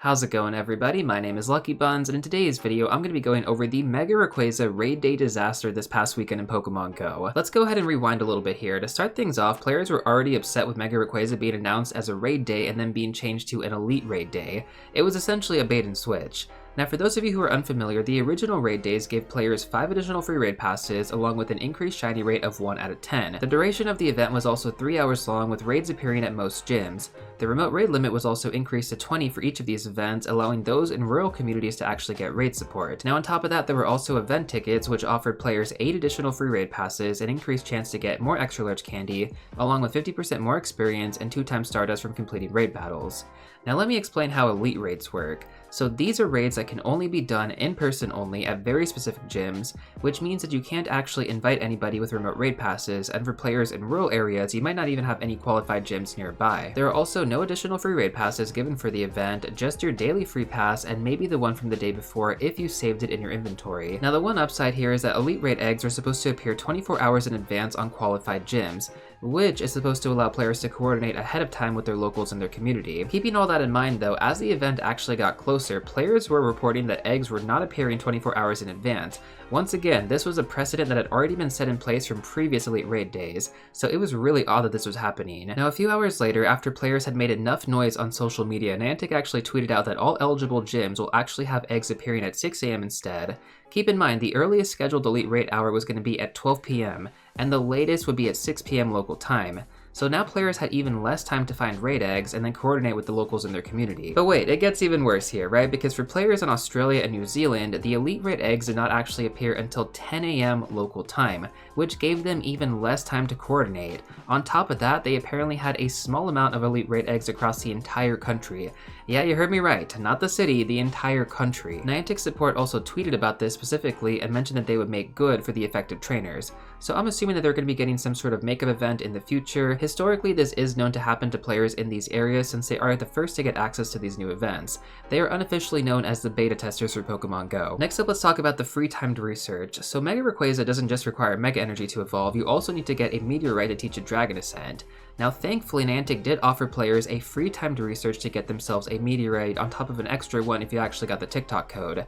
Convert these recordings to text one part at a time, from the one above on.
How's it going, everybody? My name is Lucky Buns, and in today's video, I'm going to be going over the Mega Rayquaza Raid Day disaster this past weekend in Pokemon Go. Let's go ahead and rewind a little bit here. To start things off, players were already upset with Mega Rayquaza being announced as a Raid Day and then being changed to an Elite Raid Day. It was essentially a bait and switch. Now, for those of you who are unfamiliar, the original raid days gave players 5 additional free raid passes along with an increased shiny rate of 1 out of 10. The duration of the event was also 3 hours long, with raids appearing at most gyms. The remote raid limit was also increased to 20 for each of these events, allowing those in rural communities to actually get raid support. Now, on top of that, there were also event tickets, which offered players 8 additional free raid passes, an increased chance to get more extra large candy, along with 50% more experience and 2 times Stardust from completing raid battles. Now let me explain how elite raids work. So these are raids that can only be done in person only at very specific gyms, which means that you can't actually invite anybody with remote raid passes, and for players in rural areas, you might not even have any qualified gyms nearby. There are also no additional free raid passes given for the event, just your daily free pass and maybe the one from the day before if you saved it in your inventory. Now the one upside here is that elite raid eggs are supposed to appear 24 hours in advance on qualified gyms, which is supposed to allow players to coordinate ahead of time with their locals in their community. Keeping all that in mind though, as the event actually got closer, players were reporting that eggs were not appearing 24 hours in advance. Once again, this was a precedent that had already been set in place from previous Elite Raid days, so it was really odd that this was happening. Now a few hours later, after players had made enough noise on social media, Niantic actually tweeted out that all eligible gyms will actually have eggs appearing at 6 AM instead. Keep in mind, the earliest scheduled Elite Raid hour was going to be at 12 PM, and the latest would be at 6 PM local time. So now players had even less time to find raid eggs and then coordinate with the locals in their community. But wait, it gets even worse here, right? Because for players in Australia and New Zealand, the Elite Raid eggs did not actually appear until 10 AM local time, which gave them even less time to coordinate. On top of that, they apparently had a small amount of Elite Raid eggs across the entire country. Yeah, you heard me right, not the city, the entire country. Niantic support also tweeted about this specifically and mentioned that they would make good for the affected trainers. So I'm assuming that they're going to be getting some sort of makeup event in the future. Historically, this is known to happen to players in these areas since they are the first to get access to these new events. They are unofficially known as the beta testers for Pokemon Go. Next up, let's talk about the free timed research. So Mega Rayquaza doesn't just require Mega Energy to evolve, you also need to get a Meteorite to teach a Dragon Ascent. Now thankfully, Niantic did offer players a free timed research to get themselves a Meteorite on top of an extra one if you actually got the TikTok code.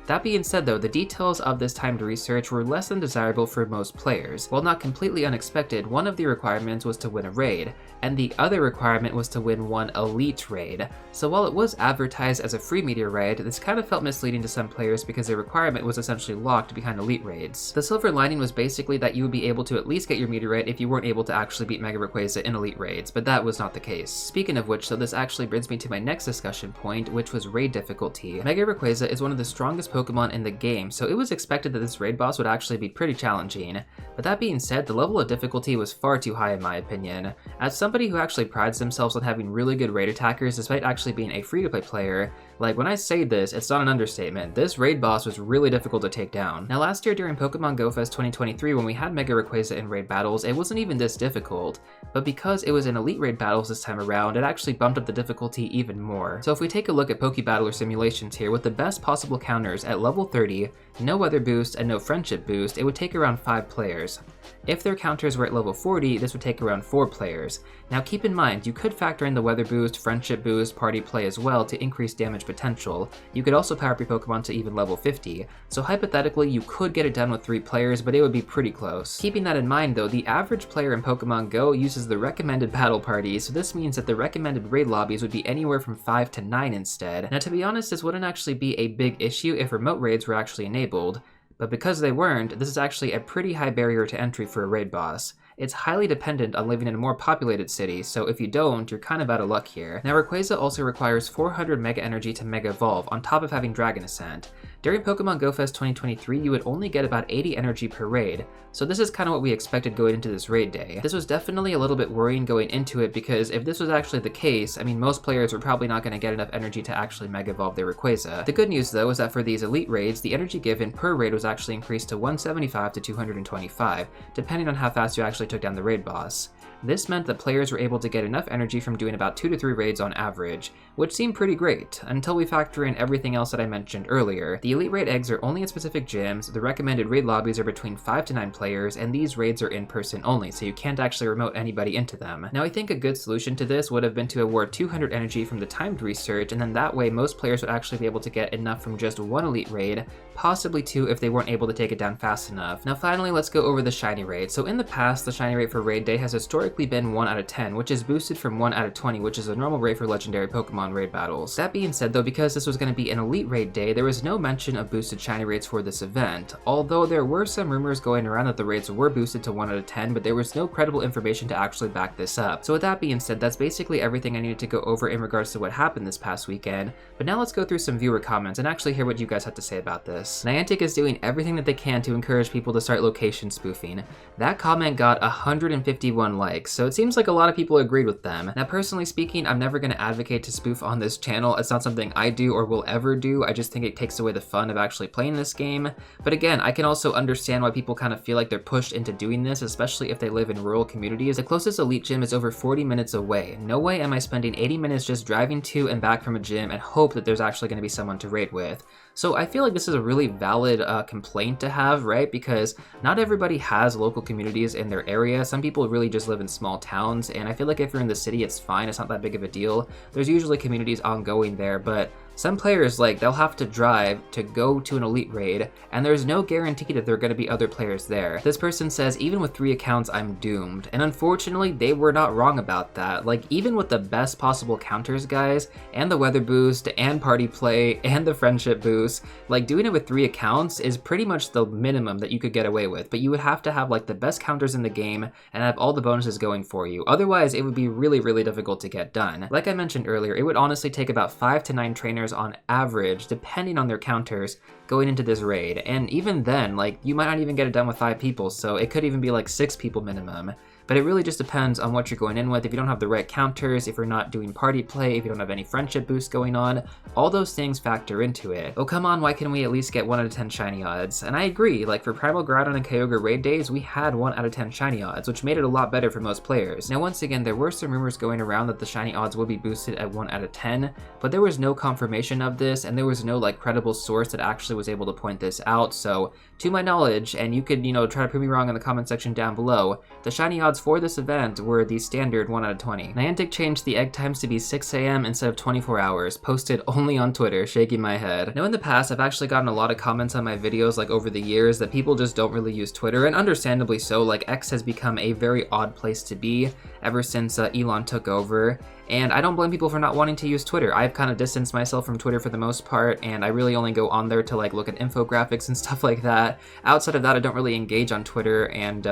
That being said though, the details of this timed research were less than desirable for most players. While not completely unexpected, one of the requirements was to win a raid, and the other requirement was to win one Elite Raid. So while it was advertised as a free Meteorite, this kind of felt misleading to some players because the requirement was essentially locked behind Elite Raids. The silver lining was basically that you would be able to at least get your Meteorite if you weren't able to actually beat Mega Rayquaza in Elite Raids, but that was not the case. Speaking of which, so this actually brings me to my next discussion point, which was raid difficulty. Mega Rayquaza is one of the strongest Pokemon in the game, so it was expected that this raid boss would actually be pretty challenging. But that being said, the level of difficulty was far too high in my opinion. As somebody who actually prides themselves on having really good raid attackers despite actually being a free-to-play player, like when I say this, it's not an understatement, this raid boss was really difficult to take down. Now last year during Pokemon Go Fest 2023 when we had Mega Rayquaza in raid battles, it wasn't even this difficult, but because it was in Elite Raid battles this time around, it actually bumped up the difficulty even more. So if we take a look at Pokebattler simulations here, with the best possible counters at level 30, no weather boost, and no friendship boost, it would take around 5 players. If their counters were at level 40, this would take around 4 players. Now keep in mind, you could factor in the weather boost, friendship boost, party play as well to increase damage potential. You could also power up your Pokemon to even level 50, so hypothetically you could get it done with 3 players, but it would be pretty close. Keeping that in mind though, the average player in Pokemon Go uses the recommended battle parties, so this means that the recommended raid lobbies would be anywhere from 5 to 9 instead. Now to be honest, this wouldn't actually be a big issue if remote raids were actually enabled, but because they weren't, this is actually a pretty high barrier to entry for a raid boss. It's highly dependent on living in a more populated city, so if you don't, you're kind of out of luck here. Now Rayquaza also requires 400 Mega Energy to Mega Evolve, on top of having Dragon Ascent. During Pokemon Go Fest 2023, you would only get about 80 energy per raid, so this is kind of what we expected going into this raid day. This was definitely a little bit worrying going into it because if this was actually the case, I mean most players were probably not going to get enough energy to actually Mega Evolve their Rayquaza. The good news though is that for these Elite Raids, the energy given per raid was actually increased to 175 to 225, depending on how fast you actually took down the raid boss. This meant that players were able to get enough energy from doing about 2 to 3 raids on average, which seemed pretty great, until we factor in everything else that I mentioned earlier. The Elite Raid eggs are only in specific gyms, the recommended raid lobbies are between 5 to 9 players, and these raids are in person only, so you can't actually remote anybody into them. Now I think a good solution to this would have been to award 200 energy from the timed research, and then that way most players would actually be able to get enough from just one Elite Raid, possibly 2 if they weren't able to take it down fast enough. Now finally, let's go over the shiny rate. So in the past, the shiny rate for raid day has historically been 1 out of 10, which is boosted from 1 out of 20, which is a normal rate for legendary Pokemon raid battles. That being said though, because this was going to be an Elite Raid day, there was no mention of boosted shiny rates for this event, although there were some rumors going around that the rates were boosted to 1 out of 10, but there was no credible information to actually back this up. So with that being said, that's basically everything I needed to go over in regards to what happened this past weekend, but now let's go through some viewer comments and actually hear what you guys have to say about this. Niantic is doing everything that they can to encourage people to start location spoofing. That comment got 151 likes, so it seems like a lot of people agreed with them. Now personally speaking, I'm never going to advocate to spoof on this channel. It's not something I do or will ever do. I just think it takes away the fun of actually playing this game. But again, I can also understand why people kind of feel like they're pushed into doing this, especially if they live in rural communities. The closest elite gym is over 40 minutes away. No way am I spending 80 minutes just driving to and back from a gym and hope that there's actually going to be someone to raid with. So I feel like this is a really valid complaint to have, right? Because not everybody has local communities in their area. Some people really just live in small towns, and I feel like if you're in the city, it's fine. It's not that big of a deal. There's usually communities ongoing there, but some players, like, they'll have to drive to go to an elite raid, and there's no guarantee that there are going to be other players there. This person says, even with 3 accounts, I'm doomed. And unfortunately, they were not wrong about that. Like, even with the best possible counters, guys, and the weather boost, and party play, and the friendship boost, like, doing it with 3 accounts is pretty much the minimum that you could get away with. But you would have to have, like, the best counters in the game, and have all the bonuses going for you. Otherwise, it would be really, really difficult to get done. Like I mentioned earlier, it would honestly take about 5 to 9 trainers on average, depending on their counters, going into this raid. And even then, like, you might not even get it done with 5 people, so it could even be like 6 people minimum. But it really just depends on what you're going in with. If you don't have the right counters, if you're not doing party play, if you don't have any friendship boosts going on, all those things factor into it. Oh, come on, why can't we at least get 1 out of 10 shiny odds? And I agree, like for Primal Groudon and Kyogre raid days, we had 1 out of 10 shiny odds, which made it a lot better for most players. Now, once again, there were some rumors going around that the shiny odds would be boosted at 1 out of 10, but there was no confirmation of this, and there was no like credible source that actually was able to point this out. So to my knowledge, and you could, try to prove me wrong in the comment section down below, the shiny odds for this event were the standard 1 out of 20. Niantic changed the egg times to be 6 AM instead of 24 hours, posted only on Twitter, shaking my head. Now in the past, I've actually gotten a lot of comments on my videos like over the years that people just don't really use Twitter, and understandably so. Like, X has become a very odd place to be ever since Elon took over. And I don't blame people for not wanting to use Twitter. I've kind of distanced myself from Twitter for the most part, and I really only go on there to like look at infographics and stuff like that. Outside of that, I don't really engage on Twitter, and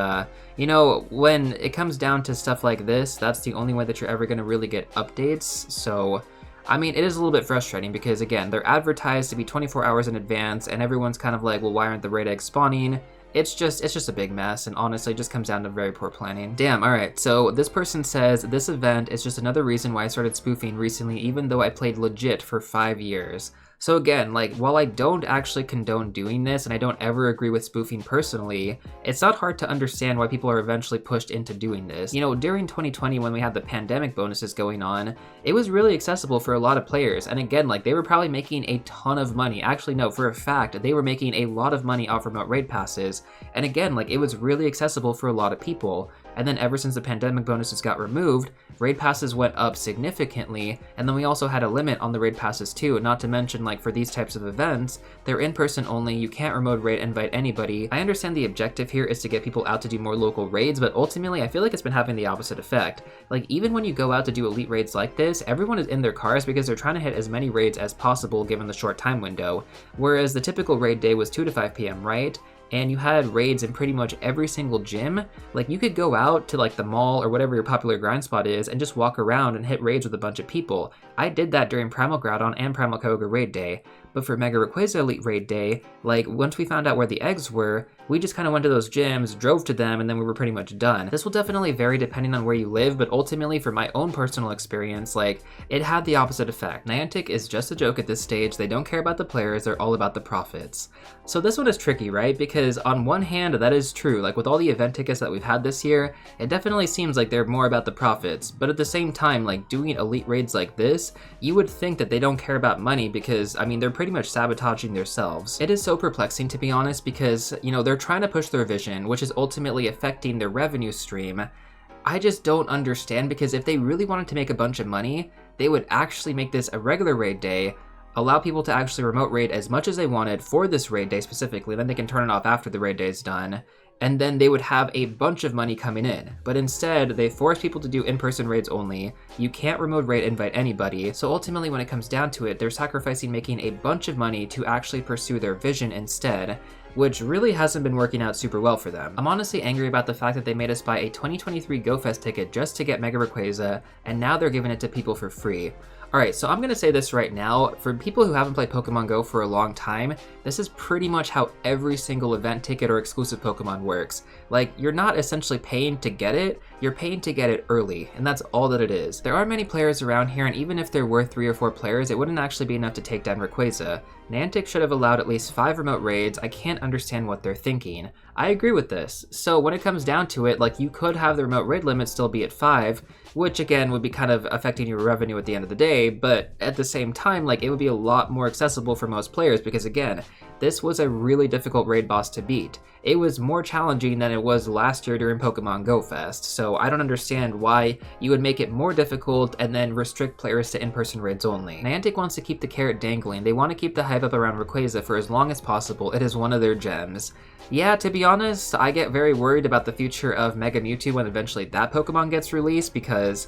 when it comes down to stuff like this, that's the only way that you're ever going to really get updates. So I mean, it is a little bit frustrating because, again, they're advertised to be 24 hours in advance, and everyone's kind of like, well, why aren't the raid eggs spawning? It's just a big mess, and honestly, it just comes down to very poor planning. Damn, alright, so this person says, this event is just another reason why I started spoofing recently, even though I played legit for 5 years. So again, like, while I don't actually condone doing this, and I don't ever agree with spoofing personally, it's not hard to understand why people are eventually pushed into doing this. During 2020, when we had the pandemic bonuses going on, it was really accessible for a lot of players, and again, like, they were probably making a ton of money. Actually, no, for a fact, they were making a lot of money off remote raid passes, and again, like, it was really accessible for a lot of people. And then ever since the pandemic bonuses got removed, raid passes went up significantly, and then we also had a limit on the raid passes too, not to mention, like, for these types of events, they're in person only, you can't remote raid invite anybody. I understand the objective here is to get people out to do more local raids, but ultimately I feel like it's been having the opposite effect. Like, even when you go out to do elite raids like this, everyone is in their cars because they're trying to hit as many raids as possible given the short time window, whereas the typical raid day was 2 to 5 p.m., right? And you had raids in pretty much every single gym. Like, you could go out to like the mall or whatever your popular grind spot is and just walk around and hit raids with a bunch of people. I did that during Primal Groudon and Primal Kyogre Raid Day, but for Mega Rayquaza Elite Raid Day, like, once we found out where the eggs were, we just kind of went to those gyms, drove to them, and then we were pretty much done. This will definitely vary depending on where you live, but ultimately for my own personal experience, like, it had the opposite effect. Niantic is just a joke at this stage. They don't care about the players, they're all about the profits. So this one is tricky, right? Because on one hand, that is true. Like, with all the event tickets that we've had this year, it definitely seems like they're more about the profits. But at the same time, like, doing elite raids like this, you would think that they don't care about money because, I mean, they're pretty much sabotaging themselves. It is so perplexing, to be honest, because, you know, they're trying to push their vision, which is ultimately affecting their revenue stream. I just don't understand, because if they really wanted to make a bunch of money, they would actually make this a regular raid day, allow people to actually remote raid as much as they wanted for this raid day specifically, then they can turn it off after the raid day is done, and then they would have a bunch of money coming in. But instead, they force people to do in-person raids only. You can't remote raid invite anybody, so ultimately when it comes down to it, they're sacrificing making a bunch of money to actually pursue their vision instead, which really hasn't been working out super well for them. I'm honestly angry about the fact that they made us buy a 2023 GoFest ticket just to get Mega Rayquaza, and now they're giving it to people for free. Alright, so I'm gonna say this right now, for people who haven't played Pokemon Go for a long time, this is pretty much how every single event ticket or exclusive Pokemon works. Like, you're not essentially paying to get it, you're paying to get it early, and that's all that it is. There aren't many players around here, and even if there were 3 or 4 players, it wouldn't actually be enough to take down Rayquaza. Niantic should have allowed at least 5 remote raids. I can't understand what they're thinking. I agree with this. So when it comes down to it, like, you could have the remote raid limit still be at 5, which again would be kind of affecting your revenue at the end of the day, but at the same time, like, it would be a lot more accessible for most players because, again, this was a really difficult raid boss to beat. It was more challenging than it was last year during Pokemon Go Fest, so I don't understand why you would make it more difficult and then restrict players to in-person raids only. Niantic wants to keep the carrot dangling. They want to keep the hype up around Rayquaza for as long as possible. It is one of their gems. Yeah, to be honest, I get very worried about the future of Mega Mewtwo when eventually that Pokemon gets released, because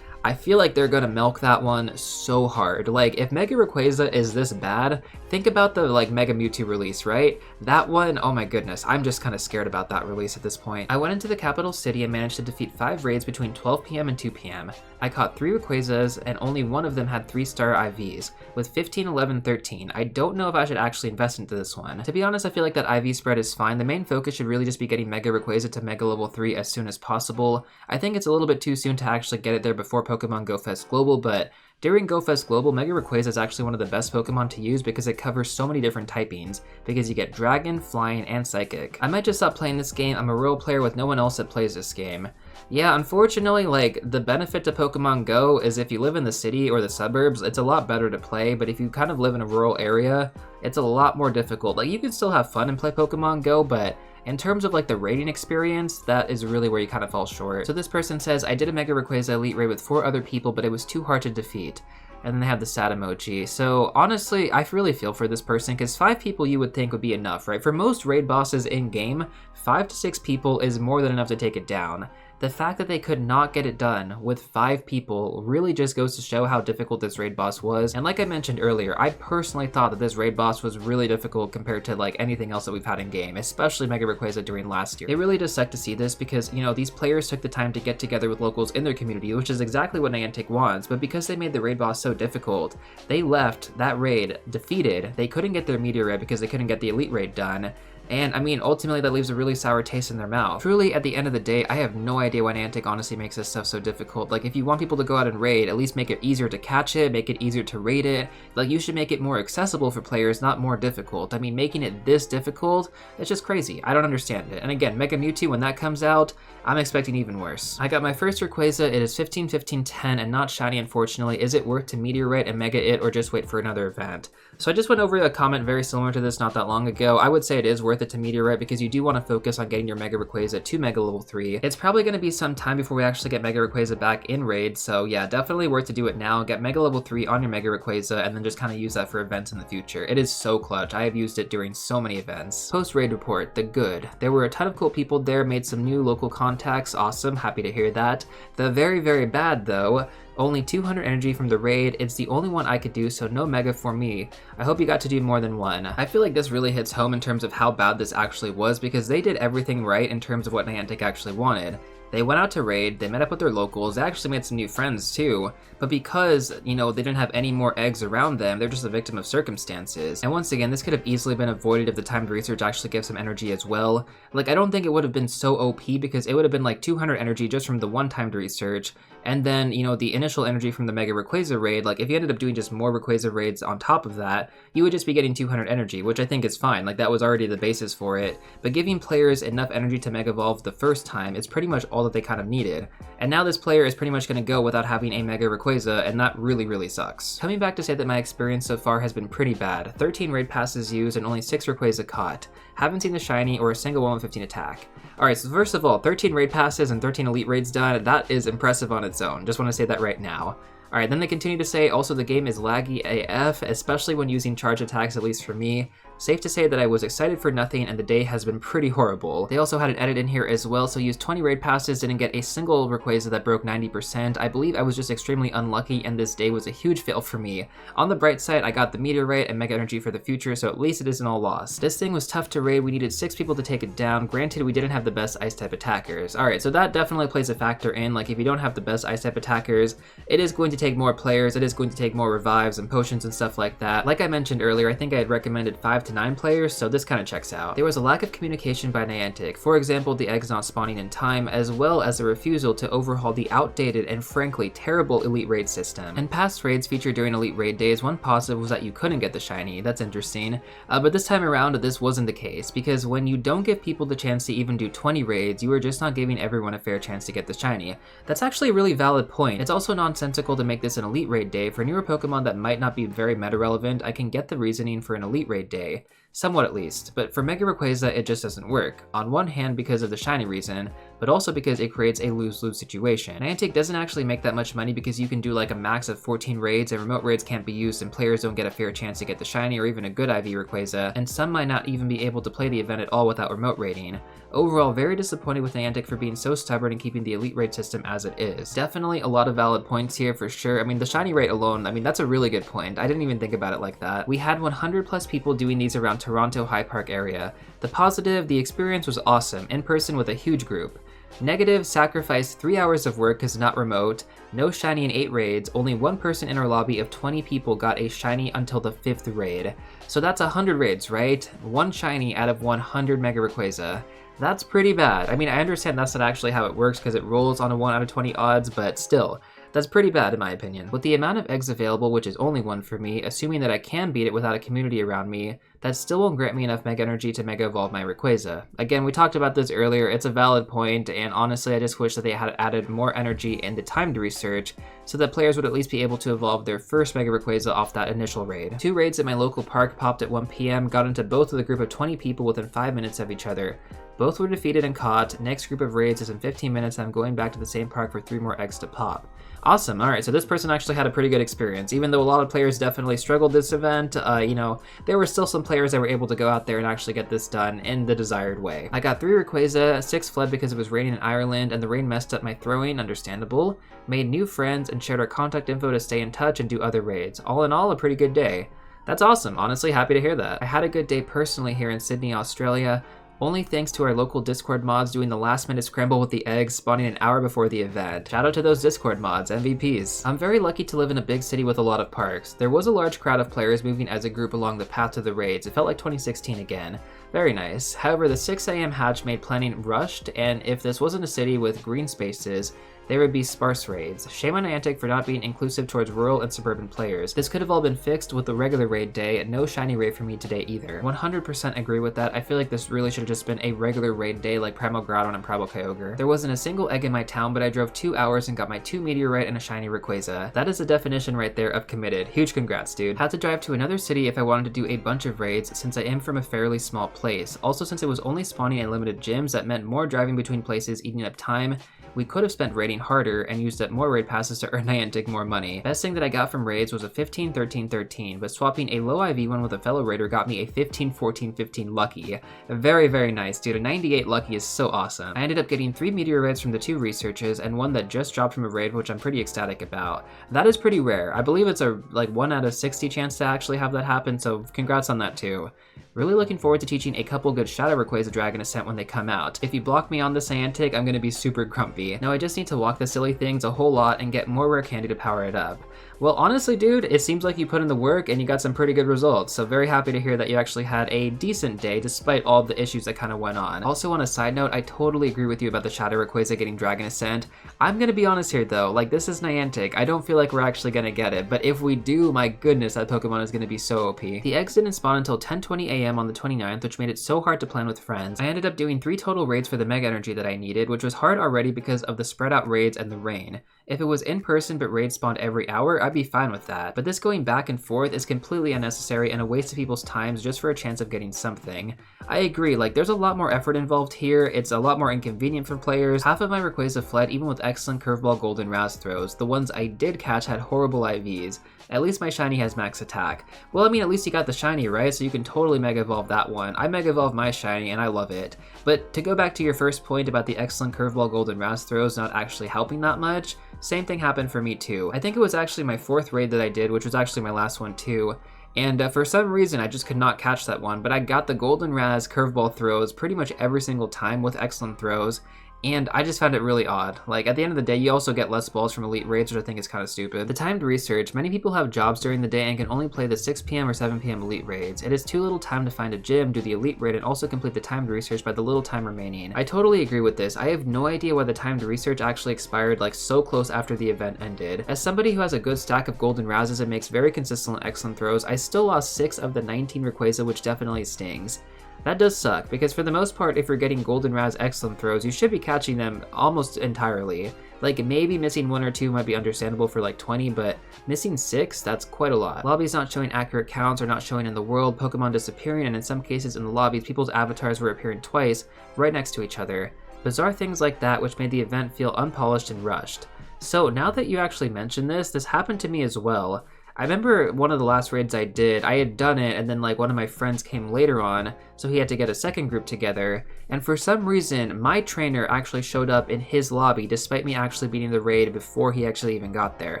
I feel like they're gonna milk that one so hard. Like, if Mega Rayquaza is this bad, think about the, like, Mega Mewtwo release, right? That one, oh my goodness, I'm just kind of scared about that release at this point. I went into the capital city and managed to defeat 5 raids between 12 PM and 2 PM. I caught 3 Rayquazas, and only one of them had 3-star IVs, with 15, 11, 13. I don't know if I should actually invest into this one. To be honest, I feel like that IV spread is fine. The main focus should really just be getting Mega Rayquaza to Mega Level 3 as soon as possible. I think it's a little bit too soon to actually get it there before Pokemon Go Fest Global, but during Go Fest Global, Mega Rayquaza is actually one of the best Pokemon to use because it covers so many different typings, because you get Dragon, Flying, and Psychic. I might just stop playing this game. I'm a real player with no one else that plays this game. Yeah, unfortunately, like, the benefit to Pokemon Go is if you live in the city or the suburbs, it's a lot better to play, but if you kind of live in a rural area, it's a lot more difficult. Like, you can still have fun and play Pokemon Go, but in terms of, like, the raiding experience, that is really where you kind of fall short. So this person says, I did a Mega Rayquaza Elite Raid with 4 other people, but it was too hard to defeat. And then they have the sad emoji. So honestly, I really feel for this person, because 5 people you would think would be enough, right? For most raid bosses in game, 5 to 6 people is more than enough to take it down. The fact that they could not get it done with 5 people really just goes to show how difficult this raid boss was. And like I mentioned earlier, I personally thought that this raid boss was really difficult compared to, like, anything else that we've had in game, especially Mega Rayquaza during last year. It really does suck to see this because, you know, these players took the time to get together with locals in their community, which is exactly what Niantic wants, but because they made the raid boss so difficult, they left that raid defeated. They couldn't get their Meteorite because they couldn't get the Elite Raid done. And I mean, ultimately that leaves a really sour taste in their mouth. Truly, at the end of the day, I have no idea why Niantic honestly makes this stuff so difficult. Like, if you want people to go out and raid, at least make it easier to catch it, make it easier to raid it. Like, you should make it more accessible for players, not more difficult. I mean, making it this difficult, it's just crazy. I don't understand it. And again, Mega Mewtwo, when that comes out, I'm expecting even worse. I got my first Rayquaza. It is 15, 15, 10, and not shiny, unfortunately. Is it worth to Meteorite and Mega it, or just wait for another event? So I just went over a comment very similar to this not that long ago. I would say it is worth it to Meteorite because you do want to focus on getting your Mega Rayquaza to Mega Level 3. It's probably going to be some time before we actually get Mega Rayquaza back in Raid, so yeah, definitely worth to do it now. Get Mega Level 3 on your Mega Rayquaza and then just kind of use that for events in the future. It is so clutch. I have used it during so many events. Post-raid report, the good. There were a ton of cool people there, made some new local contacts. Awesome, happy to hear that. The very, very bad though, only 200 energy from the raid. It's the only one I could do, so no Mega for me. I hope you got to do more than one. I feel like this really hits home in terms of how bad this actually was because they did everything right in terms of what Niantic actually wanted. They went out to raid, they met up with their locals, they actually made some new friends too, but because, you know, they didn't have any more eggs around them, they're just a victim of circumstances. And once again, this could have easily been avoided if the timed research actually gives some energy as well. Like, I don't think it would have been so OP because it would have been like 200 energy just from the one timed research, and then, you know, the initial energy from the Mega Rayquaza raid, like if you ended up doing just more Rayquaza raids on top of that, you would just be getting 200 energy, which I think is fine, like that was already the basis for it. But giving players enough energy to Mega Evolve the first time is pretty much all that they kind of needed. And now this player is pretty much going to go without having a Mega Rayquaza, and that really sucks. Coming back to say that my experience so far has been pretty bad. 13 raid passes used and only 6 Rayquaza caught. Haven't seen the shiny or a single one with 15 attack. Alright, so first of all, 13 raid passes and 13 elite raids done, that is impressive on its own. Just want to say that right now. Alright, then they continue to say, also the game is laggy AF, especially when using charge attacks, at least for me. Safe to say that I was excited for nothing and the day has been pretty horrible. They also had an edit in here as well, so used 20 raid passes, didn't get a single Rayquaza that broke 90%. I believe I was just extremely unlucky and this day was a huge fail for me. On the bright side, I got the Meteorite and Mega Energy for the future, so at least it isn't all lost. This thing was tough to raid, we needed 6 people to take it down. Granted, we didn't have the best ice type attackers. Alright, so that definitely plays a factor in, like if you don't have the best ice type attackers, it is going to take more players, it is going to take more revives and potions and stuff like that. Like I mentioned earlier, I think I had recommended 5 to 9 players, so this kind of checks out. There was a lack of communication by Niantic, for example the eggs not spawning in time, as well as a refusal to overhaul the outdated and frankly terrible Elite Raid system. And past raids featured during Elite Raid days, one positive was that you couldn't get the shiny, that's interesting, but this time around this wasn't the case, because when you don't give people the chance to even do 20 raids, you are just not giving everyone a fair chance to get the shiny. That's actually a really valid point. It's also nonsensical to make this an Elite Raid day. For newer Pokemon that might not be very meta relevant, I can get the reasoning for an Elite Raid day. Somewhat at least, but for Mega Rayquaza it just doesn't work. On one hand because of the shiny reason, but also because it creates a lose-lose situation. Niantic doesn't actually make that much money because you can do like a max of 14 raids and remote raids can't be used and players don't get a fair chance to get the shiny or even a good IV Rayquaza, and some might not even be able to play the event at all without remote raiding. Overall, very disappointed with Niantic for being so stubborn and keeping the Elite Raid system as it is. Definitely a lot of valid points here for sure. I mean, the shiny rate alone, I mean, that's a really good point. I didn't even think about it like that. We had 100 plus people doing these around Toronto High Park area. The positive, the experience was awesome, in person with a huge group. Negative, sacrificed 3 hours of work because not remote, no shiny in 8 raids, only one person in our lobby of 20 people got a shiny until the 5th raid. So that's 100 raids, right? One shiny out of 100 Mega Rayquaza. That's pretty bad. I mean, I understand that's not actually how it works because it rolls on a 1 out of 20 odds, but still. That's pretty bad in my opinion. With the amount of eggs available, which is only 1 for me, assuming that I can beat it without a community around me, that still won't grant me enough Mega Energy to Mega Evolve my Rayquaza. Again, we talked about this earlier, it's a valid point, and honestly I just wish that they had added more energy in the timed research so that players would at least be able to evolve their first Mega Rayquaza off that initial raid. 2 raids at my local park popped at 1 PM, got into both with a group of 20 people within 5 minutes of each other. Both were defeated and caught. Next group of raids is in 15 minutes and I'm going back to the same park for 3 more eggs to pop. Awesome, alright, so this person actually had a pretty good experience. Even though a lot of players definitely struggled this event, you know, there were still some players that were able to go out there and actually get this done in the desired way. I got 3 Rayquaza, 6 fled because it was raining in Ireland and the rain messed up my throwing, understandable. Made new friends and shared our contact info to stay in touch and do other raids. All in all, a pretty good day. That's awesome, honestly happy to hear that. I had a good day personally here in Sydney, Australia. Only thanks to our local Discord mods doing the last minute scramble with the eggs spawning an hour before the event. Shout out to those Discord mods, MVPs. I'm very lucky to live in a big city with a lot of parks. There was a large crowd of players moving as a group along the path to the raids. It felt like 2016 again. Very nice. However, the 6 AM hatch made planning rushed, and if this wasn't a city with green spaces, there would be sparse raids. Shame on Niantic for not being inclusive towards rural and suburban players. This could have all been fixed with the regular raid day, and no shiny raid for me today either. 100% agree with that. I feel like this really should have just been a regular raid day like Primal Groudon and Primal Kyogre. There wasn't a single egg in my town, but I drove 2 hours and got my 2 Meteorite and a shiny Rayquaza. That is the definition right there of committed. Huge congrats, dude. Had to drive to another city if I wanted to do a bunch of raids since I am from a fairly small place. Also, since it was only spawning in limited gyms, that meant more driving between places eating up time. We could have spent raiding harder and used up more raid passes to earn Niantic more money. Best thing that I got from raids was a 15-13-13, but swapping a low IV one with a fellow raider got me a 15-14-15 lucky. Very, very nice, dude. A 98 lucky is so awesome. I ended up getting 3 meteorites from the 2 researches and one that just dropped from a raid, which I'm pretty ecstatic about. That is pretty rare. I believe it's a like 1 out of 60 chance to actually have that happen, so congrats on that too. Really looking forward to teaching a couple good Shadow Rayquaza Dragon Ascent when they come out. If you block me on this Niantic, I'm gonna be super grumpy. Now I just need to walk the silly things a whole lot and get more rare candy to power it up. Well, honestly, dude, it seems like you put in the work and you got some pretty good results, so very happy to hear that you actually had a decent day despite all the issues that kind of went on. Also, on a side note, I totally agree with you about the Shadow Rayquaza getting Dragon Ascent. I'm gonna be honest here though, like, this is Niantic. I don't feel like we're actually gonna get it, but if we do, my goodness, that Pokemon is gonna be so OP. The eggs didn't spawn until 10:20 a.m. on the 29th, which made it so hard to plan with friends. I ended up doing 3 total raids for the Mega Energy that I needed, which was hard already because of the spread out raids and the rain. If it was in person but raids spawned every hour, I'd be fine with that. But this going back and forth is completely unnecessary and a waste of people's times just for a chance of getting something. I agree, like, there's a lot more effort involved here, it's a lot more inconvenient for players. Half of my Rayquaza fled even with excellent curveball golden Raz throws. The ones I did catch had horrible IVs. At least my shiny has max attack. Well, I mean, at least you got the shiny, right? So you can totally Mega Evolve that one. I Mega Evolve my shiny and I love it. But to go back to your first point about the excellent curveball golden Raz throws not actually helping that much, same thing happened for me too. I think it was actually my 4th raid that I did, which was actually my last one too. And for some reason, I just could not catch that one, but I got the golden Raz curveball throws pretty much every single time with excellent throws. And I just found it really odd. Like, at the end of the day, you also get less balls from elite raids, which I think is kind of stupid. The timed research, many people have jobs during the day and can only play the 6 p.m. or 7 p.m. elite raids. It is too little time to find a gym, do the elite raid, and also complete the timed research by the little time remaining. I totally agree with this. I have no idea why the timed research actually expired like so close after the event ended. As somebody who has a good stack of golden Razes and makes very consistent and excellent throws, I still lost 6 of the 19 Rayquaza, which definitely stings. That does suck, because for the most part, if you're getting golden Raz excellent throws, you should be catching them almost entirely. Like, maybe missing 1 or 2 might be understandable for like 20, but missing 6, that's quite a lot. Lobbies not showing accurate counts or not showing in the world, Pokemon disappearing, and in some cases in the lobbies, people's avatars were appearing twice, right next to each other. Bizarre things like that, which made the event feel unpolished and rushed. So now that you actually mention this happened to me as well. I remember one of the last raids I did, I had done it and then like one of my friends came later on, so he had to get a second group together, and for some reason my trainer actually showed up in his lobby despite me actually beating the raid before he actually even got there.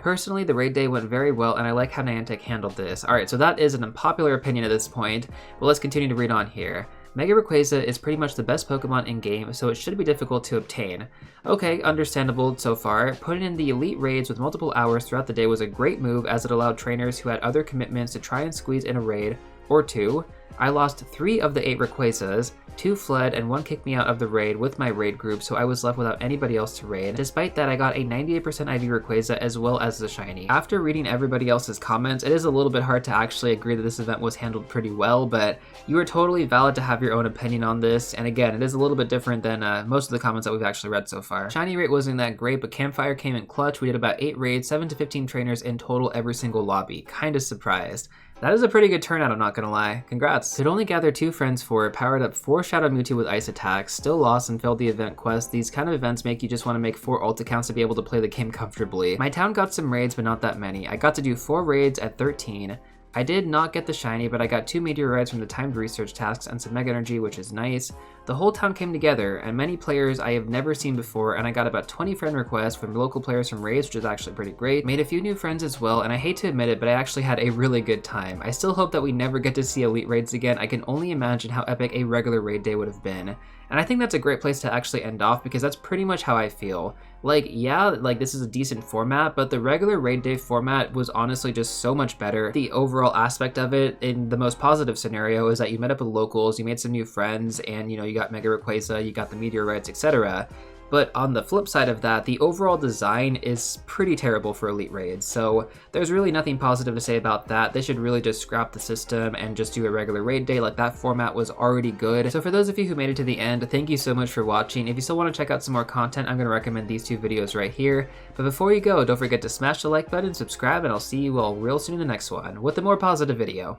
Personally, the raid day went very well and I like how Niantic handled this. Alright, so that is an unpopular opinion at this point, but let's continue to read on here. Mega Rayquaza is pretty much the best Pokemon in game, so it should be difficult to obtain. Okay, understandable so far. Putting in the elite raids with multiple hours throughout the day was a great move, as it allowed trainers who had other commitments to try and squeeze in a raid or 2. I lost 3 of the 8 Rayquazas, 2 fled and 1 kicked me out of the raid with my raid group, so I was left without anybody else to raid. Despite that, I got a 98% IV Rayquaza as well as the shiny. After reading everybody else's comments, it is a little bit hard to actually agree that this event was handled pretty well, but you are totally valid to have your own opinion on this, and again, it is a little bit different than most of the comments that we've actually read so far. Shiny rate wasn't that great, but Campfire came in clutch. We did about 8 raids, 7 to 15 trainers in total every single lobby. Kinda surprised. That is a pretty good turnout, I'm not gonna lie. Congrats. Could only gather 2 friends for it, powered up 4 Shadow Mewtwo with ice attacks, still lost and failed the event quest. These kind of events make you just want to make 4 ult accounts to be able to play the game comfortably. My town got some raids, but not that many. I got to do 4 raids at 13. I did not get the shiny, but I got 2 Meteorites from the timed research tasks and some Mega Energy, which is nice. The whole town came together, and many players I have never seen before, and I got about 20 friend requests from local players from raids, which is actually pretty great. Made a few new friends as well, and I hate to admit it, but I actually had a really good time. I still hope that we never get to see elite raids again. I can only imagine how epic a regular raid day would have been. And I think that's a great place to actually end off, because that's pretty much how I feel. Like, yeah, like this is a decent format, but the regular raid day format was honestly just so much better. The overall aspect of it, in the most positive scenario, is that you met up with locals, you made some new friends, and you know, you got Mega Rayquaza, you got the Meteorites, etc. But on the flip side of that, the overall design is pretty terrible for elite raids, so there's really nothing positive to say about that. They should really just scrap the system and just do a regular raid day. Like, that format was already good. So for those of you who made it to the end, thank you so much for watching. If you still want to check out some more content, I'm going to recommend these 2 videos right here. But before you go, don't forget to smash the like button, subscribe, and I'll see you all real soon in the next one with a more positive video.